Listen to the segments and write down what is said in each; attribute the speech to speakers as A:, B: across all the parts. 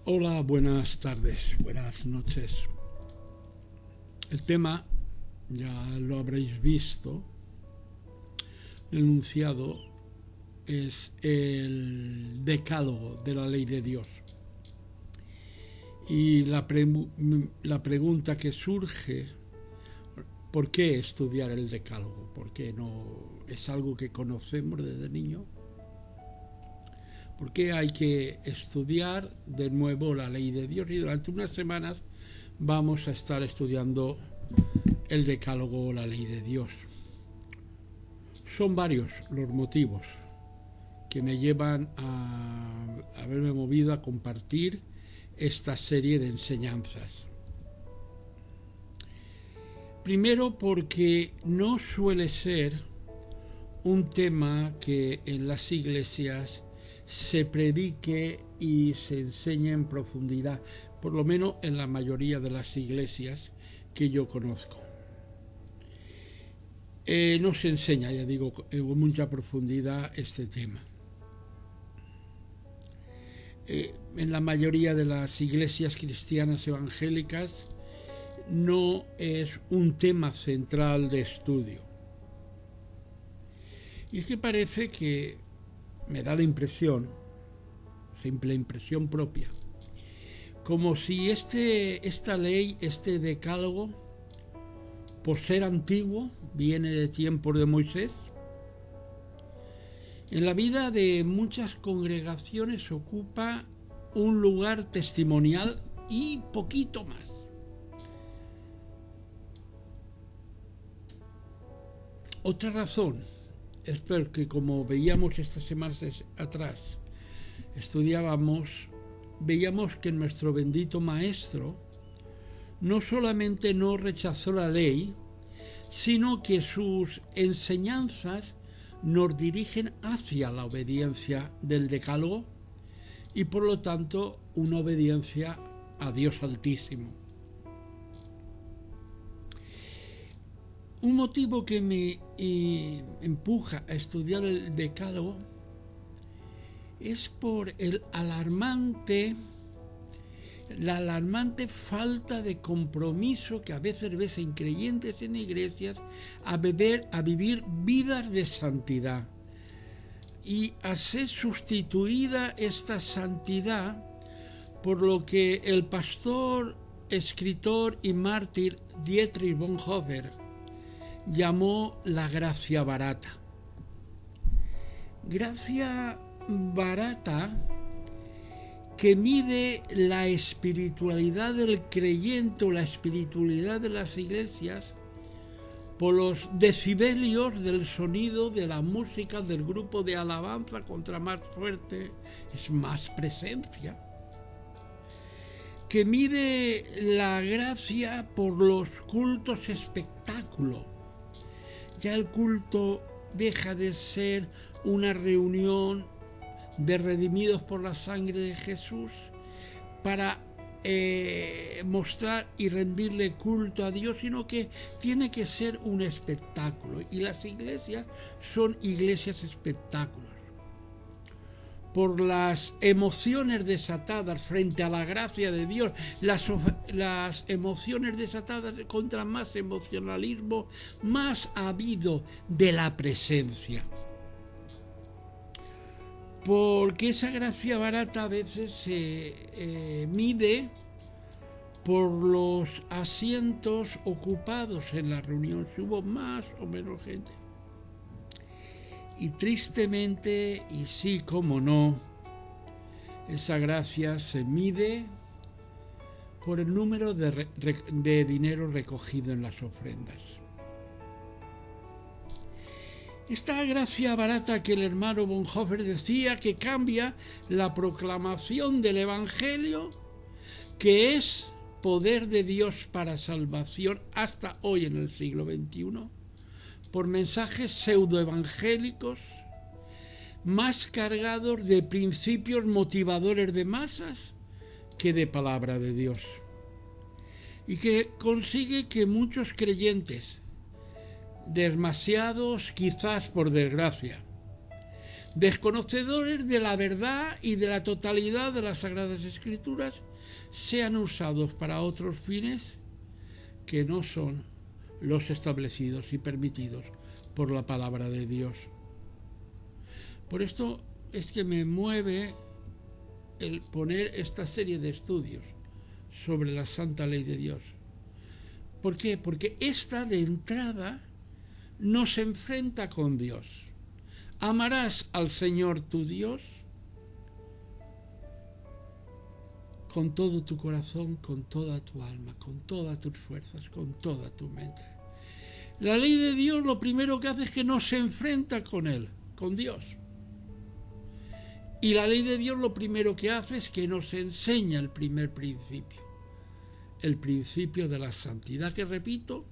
A: Hola, buenas tardes, buenas noches. El tema, ya lo habréis visto, el enunciado es el decálogo de la ley de Dios. Y la pregunta que surge, ¿por qué estudiar el decálogo? ¿Por qué no es algo que conocemos desde niño? ¿Por qué hay que estudiar de nuevo la ley de Dios? Y durante unas semanas vamos a estar estudiando el decálogo o la ley de Dios. Son varios los motivos que me llevan a haberme movido a compartir esta serie de enseñanzas. Primero, porque no suele ser un tema que en las iglesias se predique y se enseñe en profundidad, por lo menos en la mayoría de las iglesias que yo conozco. No se enseña, ya digo, con mucha profundidad este tema. En la mayoría de las iglesias cristianas evangélicas no es un tema central de estudio. Y es que parece que me da la impresión, simple impresión propia, como si esta ley, este decálogo, por ser antiguo, viene de tiempos de Moisés. En la vida de muchas congregaciones ocupa un lugar testimonial y poquito más. Otra razón es porque, como veíamos estas semanas atrás, veíamos que nuestro bendito Maestro no solamente no rechazó la ley, sino que sus enseñanzas nos dirigen hacia la obediencia del decálogo y por lo tanto una obediencia a Dios Altísimo. Un motivo que me empuja a estudiar el decálogo es por la alarmante falta de compromiso que a veces ves en creyentes en iglesias a vivir vidas de santidad. Y a ser sustituida esta santidad por lo que el pastor, escritor y mártir Dietrich Bonhoeffer llamó la gracia barata. Gracia barata que mide la espiritualidad del creyente o la espiritualidad de las iglesias por los decibelios del sonido de la música del grupo de alabanza. Contra más fuerte es más presencia. Que mide la gracia por los cultos espectáculo. Ya el culto deja de ser una reunión de redimidos por la sangre de Jesús para mostrar y rendirle culto a Dios, sino que tiene que ser un espectáculo. Y las iglesias son iglesias espectáculos. Por las emociones desatadas frente a la gracia de Dios, las emociones desatadas contra más emocionalismo, más ha habido de la presencia. Porque esa gracia barata a veces se mide por los asientos ocupados en la reunión, si hubo más o menos gente. Y tristemente, y sí como no, esa gracia se mide por el número de dinero recogido en las ofrendas. Esta gracia barata que el hermano Bonhoeffer decía que cambia la proclamación del Evangelio, que es poder de Dios para salvación hasta hoy en el siglo XXI, por mensajes pseudoevangélicos más cargados de principios motivadores de masas que de palabra de Dios, y que consigue que muchos creyentes, demasiados quizás por desgracia, desconocedores de la verdad y de la totalidad de las Sagradas Escrituras, sean usados para otros fines que no son los establecidos y permitidos por la palabra de Dios. Por esto es que me mueve el poner esta serie de estudios sobre la santa ley de Dios. ¿Por qué? Porque esta de entrada nos enfrenta con Dios. Amarás al Señor tu Dios con todo tu corazón, con toda tu alma, con todas tus fuerzas, con toda tu mente. La ley de Dios lo primero que hace es que nos enfrenta con Él, con Dios. Y la ley de Dios lo primero que hace es que nos enseña el primer principio, el principio de la santidad, que repito,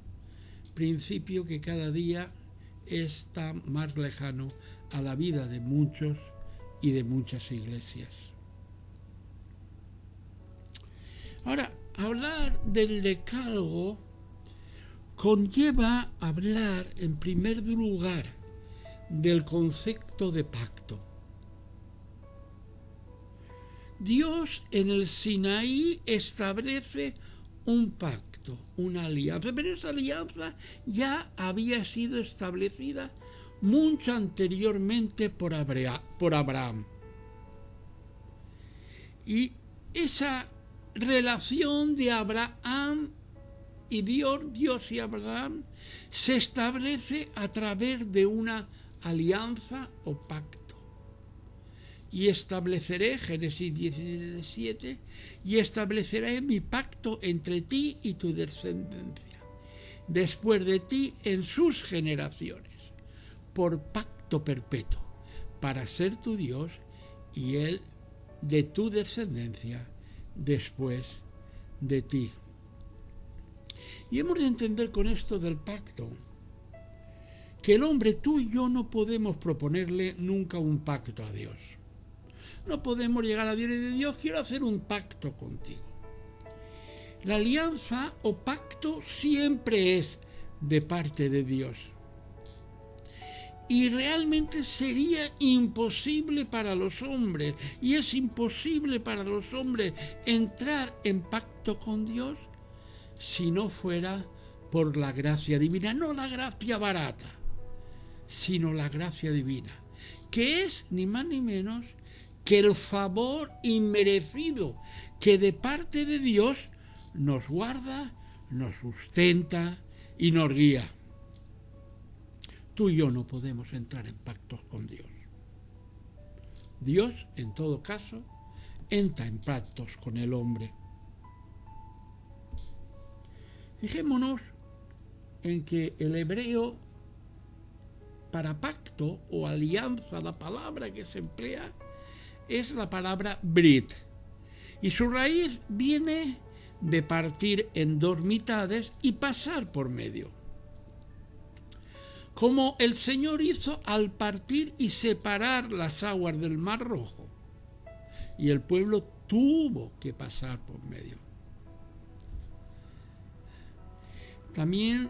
A: principio que cada día está más lejano a la vida de muchos y de muchas iglesias. Ahora, hablar del decálogo conlleva hablar en primer lugar del concepto de pacto. Dios en el Sinaí establece un pacto, una alianza, pero esa alianza ya había sido establecida mucho anteriormente por Abraham. Y esa relación de Abraham y Dios y Abraham, se establece a través de una alianza o pacto. Y estableceré, Génesis 17, y estableceré mi pacto entre ti y tu descendencia, después de ti en sus generaciones, por pacto perpetuo, para ser tu Dios y Él de tu descendencia después de ti. Y hemos de entender con esto del pacto que el hombre, tú y yo, no podemos proponerle nunca un pacto a Dios. No podemos llegar a Dios y decir: Dios, quiero hacer un pacto contigo. La alianza o pacto siempre es de parte de Dios. Y realmente sería imposible para los hombres, y es imposible para los hombres entrar en pacto con Dios si no fuera por la gracia divina, no la gracia barata, sino la gracia divina, que es ni más ni menos que el favor inmerecido que de parte de Dios nos guarda, nos sustenta y nos guía. Tú y yo no podemos entrar en pactos con Dios. Dios, en todo caso, entra en pactos con el hombre. Fijémonos en que el hebreo para pacto o alianza, la palabra que se emplea es la palabra brit, y su raíz viene de partir en dos mitades y pasar por medio, como el Señor hizo al partir y separar las aguas del Mar Rojo, y el pueblo tuvo que pasar por medio. También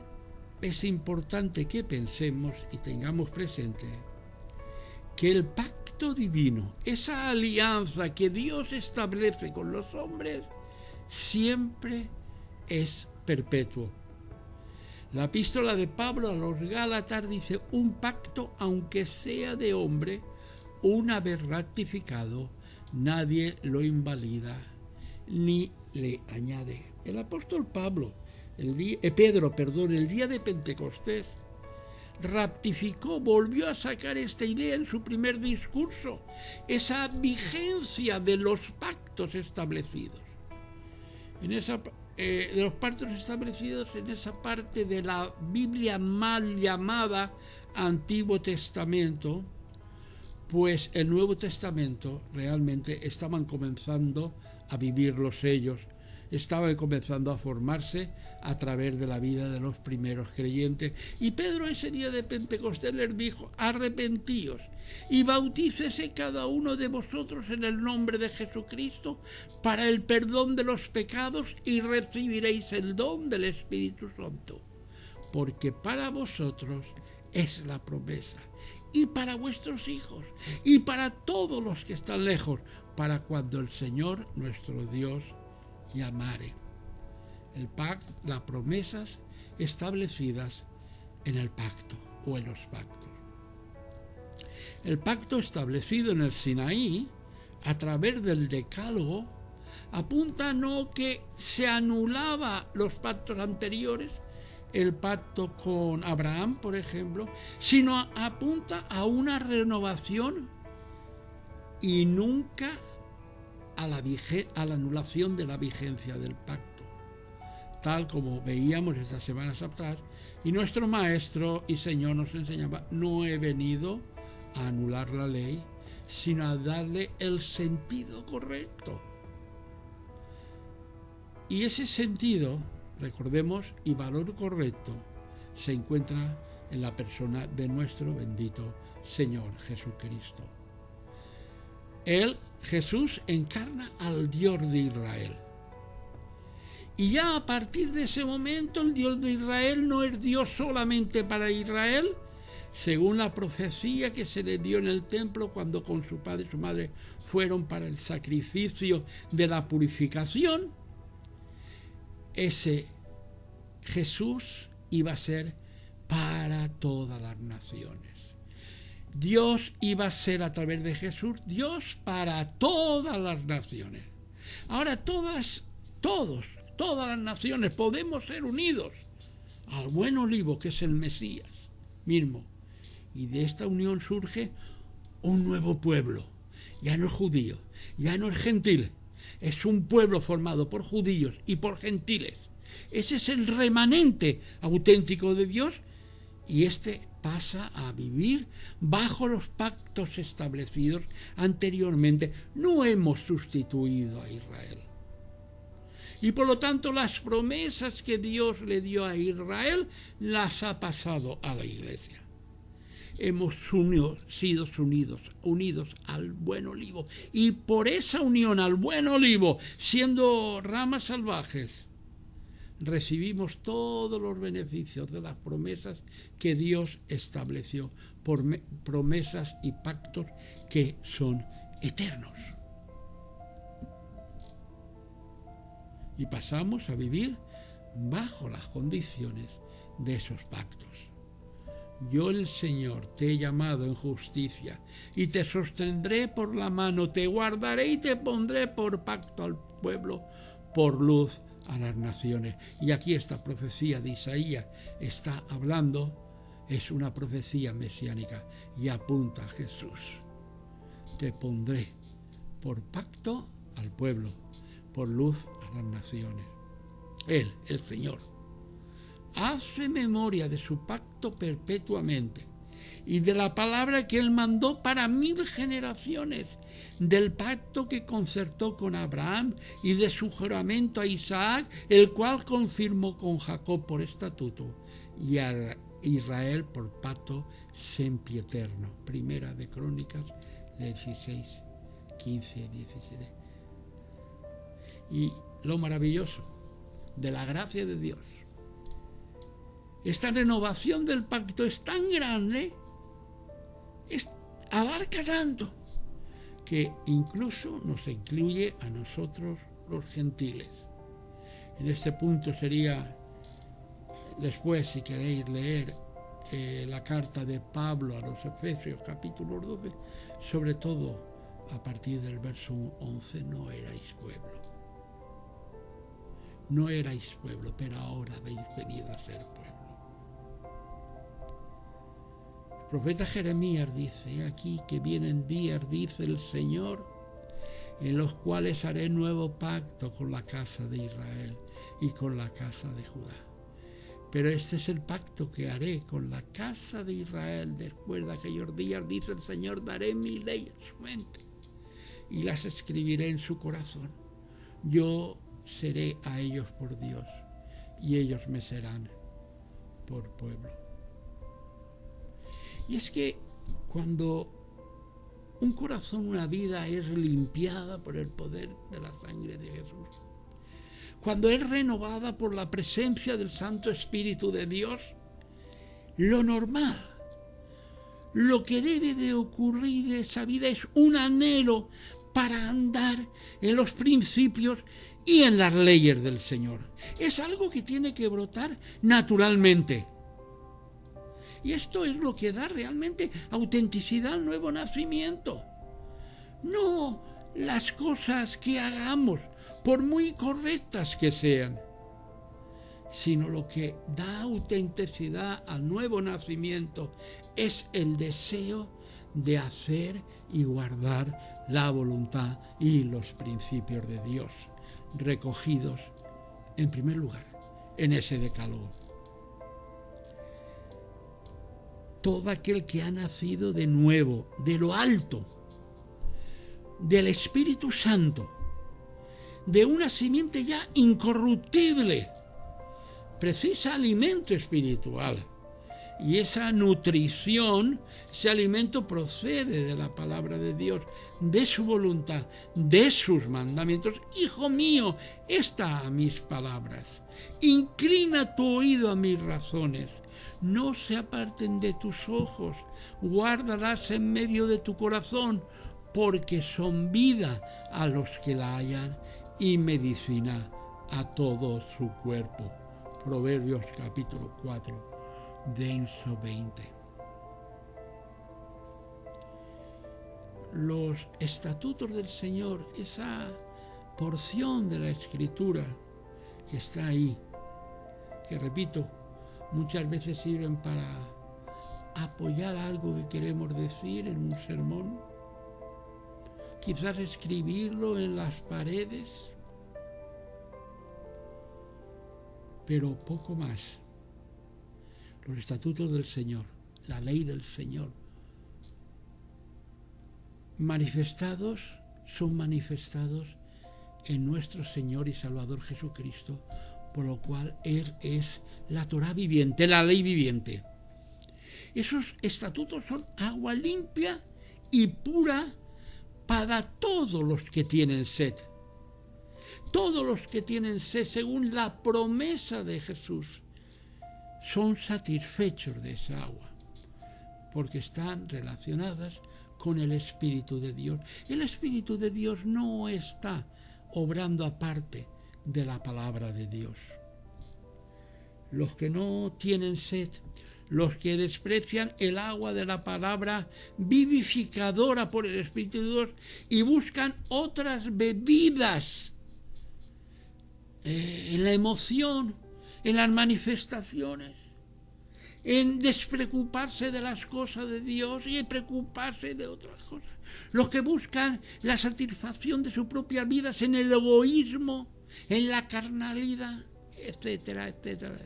A: es importante que pensemos y tengamos presente que el pacto divino, esa alianza que Dios establece con los hombres, siempre es perpetuo. La epístola de Pablo a los Gálatas dice: un pacto, aunque sea de hombre, una vez ratificado, nadie lo invalida ni le añade. El apóstol Pedro, el día de Pentecostés, ratificó, volvió a sacar esta idea en su primer discurso, esa vigencia de los pactos establecidos. De los pactos establecidos en esa parte de la Biblia mal llamada Antiguo Testamento, pues el Nuevo Testamento realmente estaban comenzando a vivirlos ellos, estaban comenzando a formarse a través de la vida de los primeros creyentes. Y Pedro ese día de Pentecostés les dijo: arrepentíos y bautícese cada uno de vosotros en el nombre de Jesucristo para el perdón de los pecados y recibiréis el don del Espíritu Santo, porque para vosotros es la promesa, y para vuestros hijos y para todos los que están lejos, para cuando el Señor nuestro Dios llamare. El pacto, las promesas establecidas en el pacto o en los pactos. El pacto establecido en el Sinaí a través del Decálogo apunta no que se anulaba los pactos anteriores, el pacto con Abraham, por ejemplo, sino apunta a una renovación y nunca a la anulación de la vigencia del pacto, tal como veíamos estas semanas atrás, y nuestro Maestro y Señor nos enseñaba: no he venido a anular la ley, sino a darle el sentido correcto. Y ese sentido, recordemos, y valor correcto, se encuentra en la persona de nuestro bendito Señor Jesucristo. Él, Jesús, encarna al Dios de Israel. Y ya a partir de ese momento el Dios de Israel no es Dios solamente para Israel, según la profecía que se le dio en el templo cuando con su padre y su madre fueron para el sacrificio de la purificación. Ese Jesús iba a ser para todas las naciones. Dios iba a ser a través de Jesús Dios para todas las naciones. Ahora todas las naciones podemos ser unidos al buen olivo que es el Mesías mismo. Y de esta unión surge un nuevo pueblo. Ya no es judío, ya no es gentil. Es un pueblo formado por judíos y por gentiles. Ese es el remanente auténtico de Dios, y este pasa a vivir bajo los pactos establecidos anteriormente. No hemos sustituido a Israel. Y por lo tanto las promesas que Dios le dio a Israel las ha pasado a la Iglesia. Hemos sido unidos al buen olivo. Y por esa unión al buen olivo, siendo ramas salvajes, recibimos todos los beneficios de las promesas que Dios estableció, por promesas y pactos que son eternos. Y pasamos a vivir bajo las condiciones de esos pactos. Yo, el Señor, te he llamado en justicia y te sostendré por la mano, te guardaré y te pondré por pacto al pueblo, por luz a las naciones. Y aquí esta profecía de Isaías está hablando, es una profecía mesiánica y apunta a Jesús. Te pondré por pacto al pueblo, por luz a las naciones. Él, el Señor, hace memoria de su pacto perpetuamente y de la palabra que él mandó para 1000 generaciones, del pacto que concertó con Abraham y de su juramento a Isaac, el cual confirmó con Jacob por estatuto y a Israel por pacto sempiterno. Primera de Crónicas 16, 15 y 17. Y lo maravilloso de la gracia de Dios, esta renovación del pacto es tan grande, abarca tanto, que incluso nos incluye a nosotros los gentiles. En este punto sería, después, si queréis leer la carta de Pablo a los Efesios, capítulo 12, sobre todo a partir del verso 11, no erais pueblo. No erais pueblo, pero ahora habéis venido a ser pueblo. El profeta Jeremías dice aquí que vienen días, dice el Señor, en los cuales haré nuevo pacto con la casa de Israel y con la casa de Judá. Pero este es el pacto que haré con la casa de Israel después de aquellos días, dice el Señor, daré mi ley en su mente y las escribiré en su corazón. Yo seré a ellos por Dios y ellos me serán por pueblo. Y es que cuando un corazón, una vida es limpiada por el poder de la sangre de Jesús, cuando es renovada por la presencia del Santo Espíritu de Dios, lo normal, lo que debe de ocurrir en esa vida es un anhelo para andar en los principios y en las leyes del Señor. Es algo que tiene que brotar naturalmente. Y esto es lo que da realmente autenticidad al nuevo nacimiento. No las cosas que hagamos, por muy correctas que sean, sino lo que da autenticidad al nuevo nacimiento es el deseo de hacer y guardar la voluntad y los principios de Dios, recogidos en primer lugar en ese decálogo. Todo aquel que ha nacido de nuevo, de lo alto, del Espíritu Santo, de una simiente ya incorruptible, precisa alimento espiritual. Y esa nutrición, ese alimento procede de la palabra de Dios, de su voluntad, de sus mandamientos. Hijo mío, esta a mis palabras. Inclina tu oído a mis razones. No se aparten de tus ojos. Guárdalas en medio de tu corazón, porque son vida a los que la hallan y medicina a todo su cuerpo. Proverbios capítulo 4. Verso 20. Los estatutos del Señor, esa porción de la Escritura que está ahí, que repito, muchas veces sirven para apoyar algo que queremos decir en un sermón, quizás escribirlo en las paredes, pero poco más. Los estatutos del Señor, la ley del Señor, son manifestados en nuestro Señor y Salvador Jesucristo, por lo cual Él es la Torá viviente, la ley viviente. Esos estatutos son agua limpia y pura para todos los que tienen sed. Todos los que tienen sed, según la promesa de Jesús, son satisfechos de esa agua, porque están relacionadas con el Espíritu de Dios. El Espíritu de Dios no está obrando aparte de la palabra de Dios. Los que no tienen sed, los que desprecian el agua de la palabra vivificadora por el Espíritu de Dios y buscan otras bebidas en la emoción, en las manifestaciones, en despreocuparse de las cosas de Dios y preocuparse de otras cosas. Los que buscan la satisfacción de sus propias vidas en el egoísmo, en la carnalidad, etcétera, etcétera,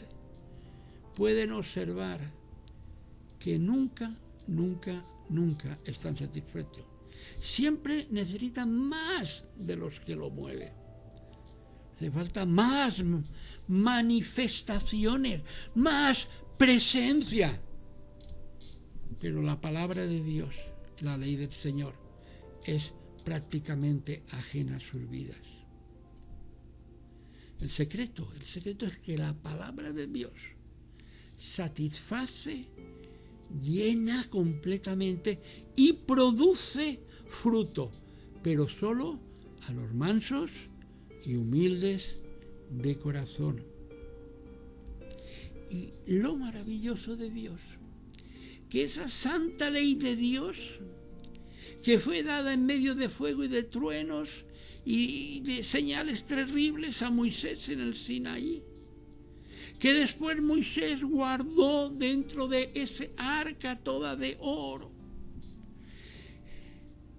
A: pueden observar que nunca están satisfechos. Siempre necesitan más de los que lo mueven. Hace falta más manifestaciones, más presencia. Pero la palabra de Dios, la ley del Señor, es prácticamente ajena a sus vidas. El secreto es que la palabra de Dios satisface, llena completamente y produce fruto, pero solo a los mansos y humildes de corazón. Y lo maravilloso de Dios, que esa santa ley de Dios, que fue dada en medio de fuego y de truenos y de señales terribles a Moisés en el Sinaí, que después Moisés guardó dentro de ese arca toda de oro.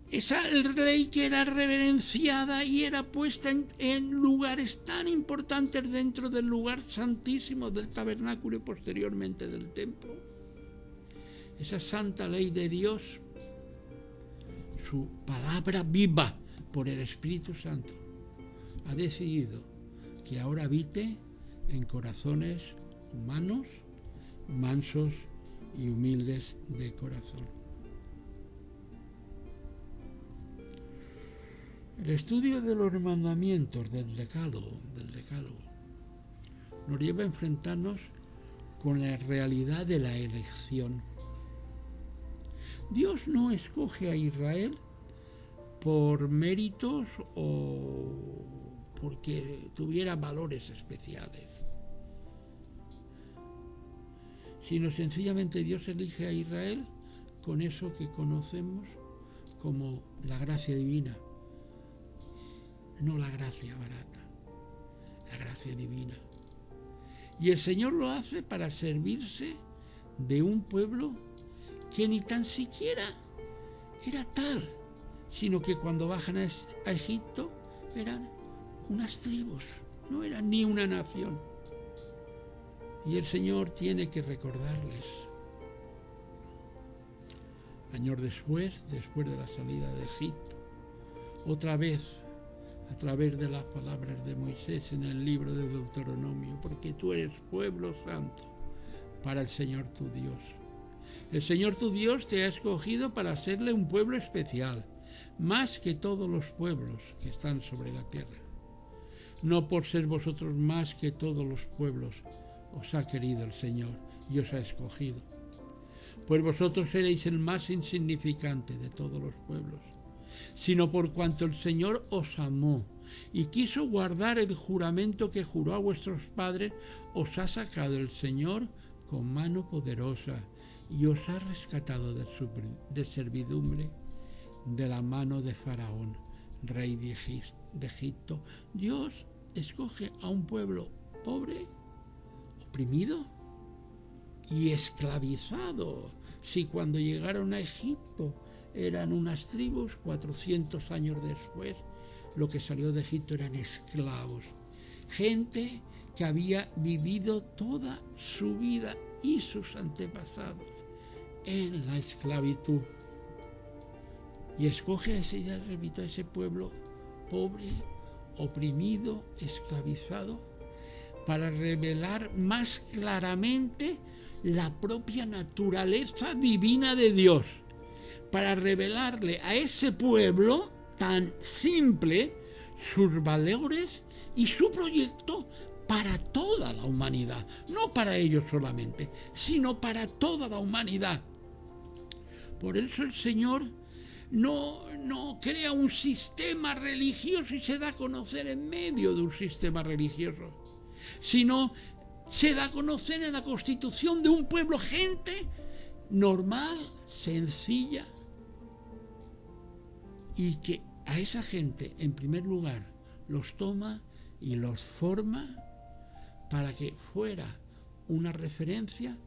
A: Esa ley que era reverenciada y era puesta en lugares tan importantes dentro del lugar santísimo del tabernáculo y posteriormente del templo. Esa santa ley de Dios, su palabra viva por el Espíritu Santo, ha decidido que ahora habite en corazones humanos, mansos y humildes de corazón. El estudio de los mandamientos del Decálogo, nos lleva a enfrentarnos con la realidad de la elección. Dios no escoge a Israel por méritos o porque tuviera valores especiales, sino sencillamente Dios elige a Israel con eso que conocemos como la gracia divina, no la gracia barata, la gracia divina. Y el Señor lo hace para servirse de un pueblo que ni tan siquiera era tal, sino que cuando bajan a Egipto eran unas tribus, no eran ni una nación. Y el Señor tiene que recordarles. Años después de la salida de Egipto, otra vez a través de las palabras de Moisés en el libro de Deuteronomio, porque tú eres pueblo santo para el Señor tu Dios. El Señor tu Dios te ha escogido para serle un pueblo especial, más que todos los pueblos que están sobre la tierra. No por ser vosotros más que todos los pueblos os ha querido el Señor y os ha escogido, pues vosotros seréis el más insignificante de todos los pueblos, sino por cuanto el Señor os amó y quiso guardar el juramento que juró a vuestros padres, os ha sacado el Señor con mano poderosa y os ha rescatado de servidumbre de la mano de Faraón, rey de Egipto. Dios escoge a un pueblo pobre, oprimido y esclavizado. Si cuando llegaron a Egipto eran unas tribus, 400 años después lo que salió de Egipto eran esclavos, gente que había vivido toda su vida y sus antepasados en la esclavitud. Y escoge a ese, ya repito, a ese pueblo pobre, oprimido, esclavizado, para revelar más claramente la propia naturaleza divina de Dios, para revelarle a ese pueblo tan simple sus valores y su proyecto para toda la humanidad, no para ellos solamente, sino para toda la humanidad. Por eso el Señor no crea un sistema religioso y se da a conocer en medio de un sistema religioso, sino se da a conocer en la constitución de un pueblo, gente normal, sencilla, y que a esa gente, en primer lugar, los toma y los forma para que fuera una referencia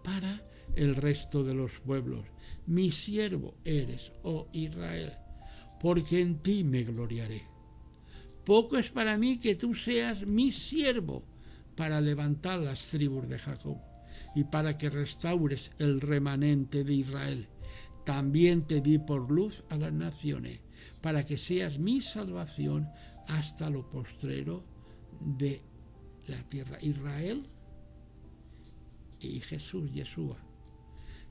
A: para el resto de los pueblos. Mi siervo eres, oh Israel, porque en ti me gloriaré. Poco es para mí que tú seas mi siervo para levantar las tribus de Jacob y para que restaures el remanente de Israel. También te di por luz a las naciones, para que seas mi salvación hasta lo postrero de la tierra. Israel y Jesús, Yeshua,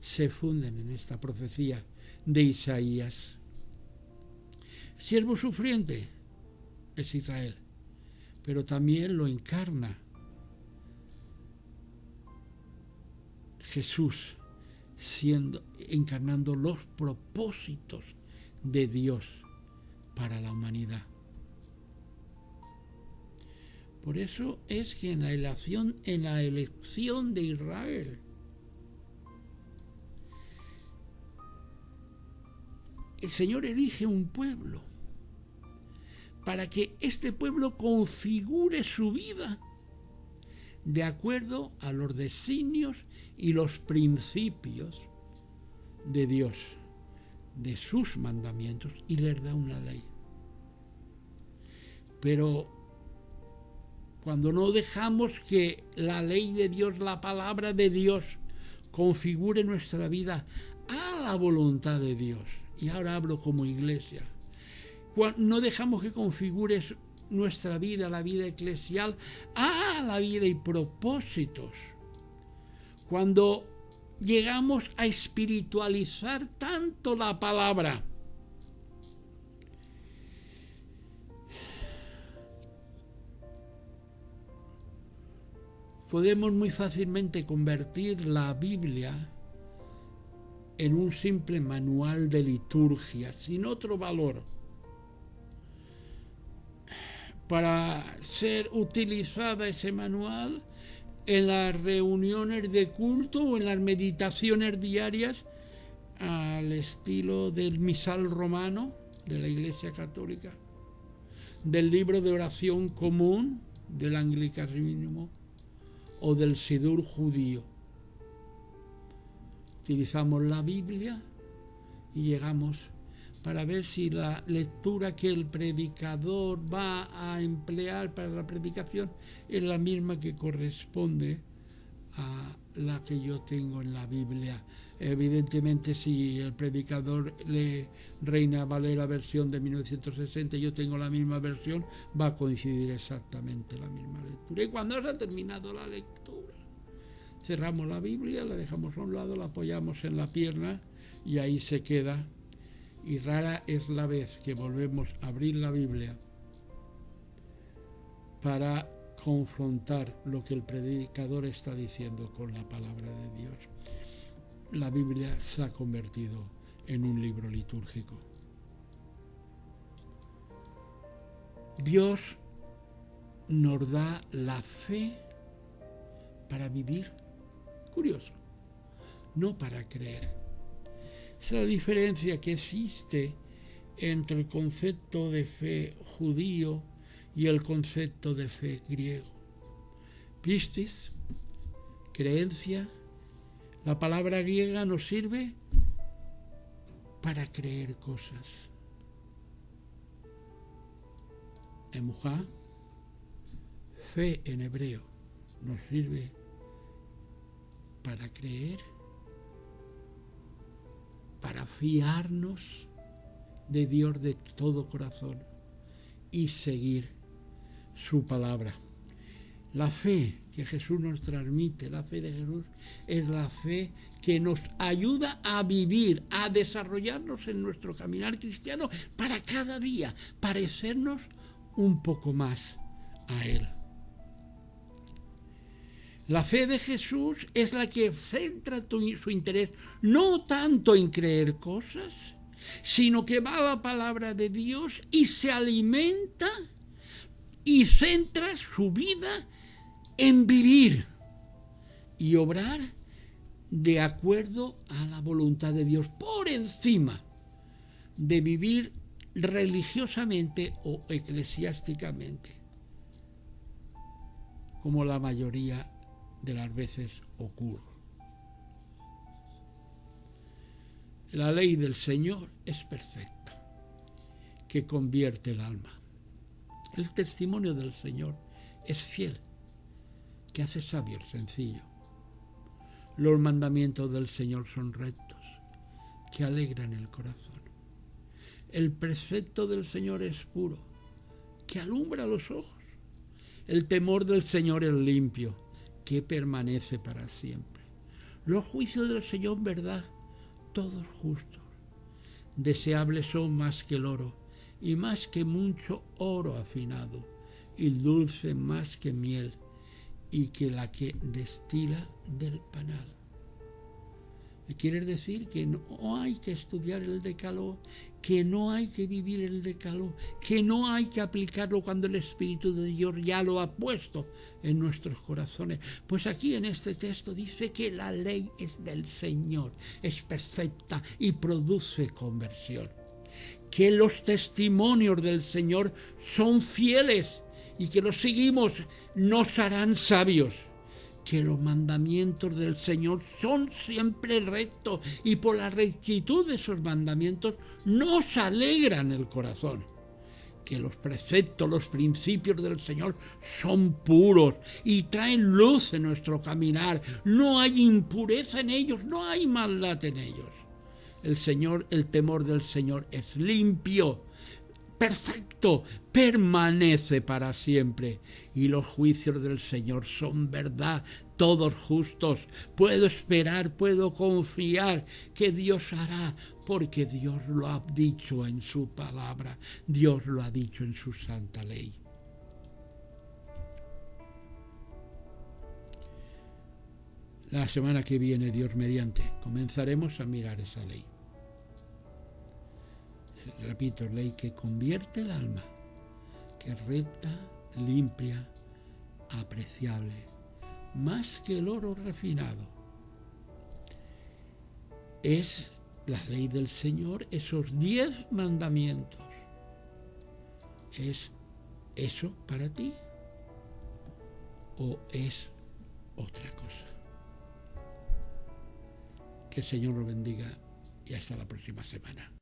A: se funden en esta profecía de Isaías. Siervo sufriente es Israel, pero también lo encarna Jesús, encarnando los propósitos de Dios para la humanidad. Por eso es que en la elección de Israel, el Señor elige un pueblo para que este pueblo configure su vida de acuerdo a los designios y los principios de Dios, de sus mandamientos, y les da una ley. Pero cuando no dejamos que la ley de Dios, la palabra de Dios, configure nuestra vida a la voluntad de Dios, y ahora hablo como iglesia, no dejamos que configure nuestra vida, la vida eclesial, a la vida y propósitos, cuando llegamos a espiritualizar tanto la palabra, podemos muy fácilmente convertir la Biblia en un simple manual de liturgia, sin otro valor, para ser utilizada ese manual en las reuniones de culto o en las meditaciones diarias al estilo del misal romano de la Iglesia Católica, del libro de oración común del anglicanismo o del sidur judío. Utilizamos la Biblia y llegamos para ver si la lectura que el predicador va a emplear para la predicación es la misma que corresponde a la que yo tengo en la Biblia. Evidentemente, si el predicador lee Reina Valera versión de 1960 y yo tengo la misma versión, va a coincidir exactamente la misma lectura. Y cuando se ha terminado la lectura, cerramos la Biblia, la dejamos a un lado, la apoyamos en la pierna y ahí se queda. Y rara es la vez que volvemos a abrir la Biblia para confrontar lo que el predicador está diciendo con la palabra de Dios. La Biblia se ha convertido en un libro litúrgico. Dios nos da la fe para vivir. Curioso, no para creer. Es la diferencia que existe entre el concepto de fe judío y el concepto de fe griego. Pistis, creencia, la palabra griega nos sirve para creer cosas. Emujá, fe en hebreo, nos sirve para creer, para fiarnos de Dios de todo corazón y seguir su palabra. La fe que Jesús nos transmite, la fe de Jesús, es la fe que nos ayuda a vivir, a desarrollarnos en nuestro caminar cristiano para cada día parecernos un poco más a Él. La fe de Jesús es la que centra su interés no tanto en creer cosas, sino que va a la palabra de Dios y se alimenta y centra su vida en vivir y obrar de acuerdo a la voluntad de Dios, por encima de vivir religiosamente o eclesiásticamente, como la mayoría de las veces ocurre. La ley del Señor es perfecta, que convierte el alma. El testimonio del Señor es fiel, que hace sabio el sencillo. Los mandamientos del Señor son rectos, que alegran el corazón. El precepto del Señor es puro, que alumbra los ojos. El temor del Señor es limpio, que permanece para siempre. Los juicios del Señor, verdad, todos justos. Deseables son más que el oro, y más que mucho oro afinado, y dulce más que miel, y que la que destila del panal. Quiere decir que no hay que estudiar el decálogo, que no hay que vivir el decálogo, que no hay que aplicarlo cuando el Espíritu de Dios ya lo ha puesto en nuestros corazones. Pues aquí en este texto dice que la ley es del Señor, es perfecta y produce conversión. Que los testimonios del Señor son fieles y que los seguimos nos harán sabios. Que los mandamientos del Señor son siempre rectos y por la rectitud de esos mandamientos nos alegran el corazón. Que los preceptos, los principios del Señor son puros y traen luz en nuestro caminar. No hay impureza en ellos, no hay maldad en ellos. El temor del Señor es limpio, perfecto, permanece para siempre. Y los juicios del Señor son verdad, todos justos. Puedo esperar, puedo confiar que Dios hará, porque Dios lo ha dicho en su palabra, Dios lo ha dicho en su santa ley. La semana que viene, Dios mediante, comenzaremos a mirar esa ley. Repito, ley que convierte el alma, que es recta, limpia, apreciable, más que el oro refinado. Es la ley del Señor, esos 10 mandamientos. ¿Es eso para ti o es otra cosa? Que el Señor lo bendiga y hasta la próxima semana.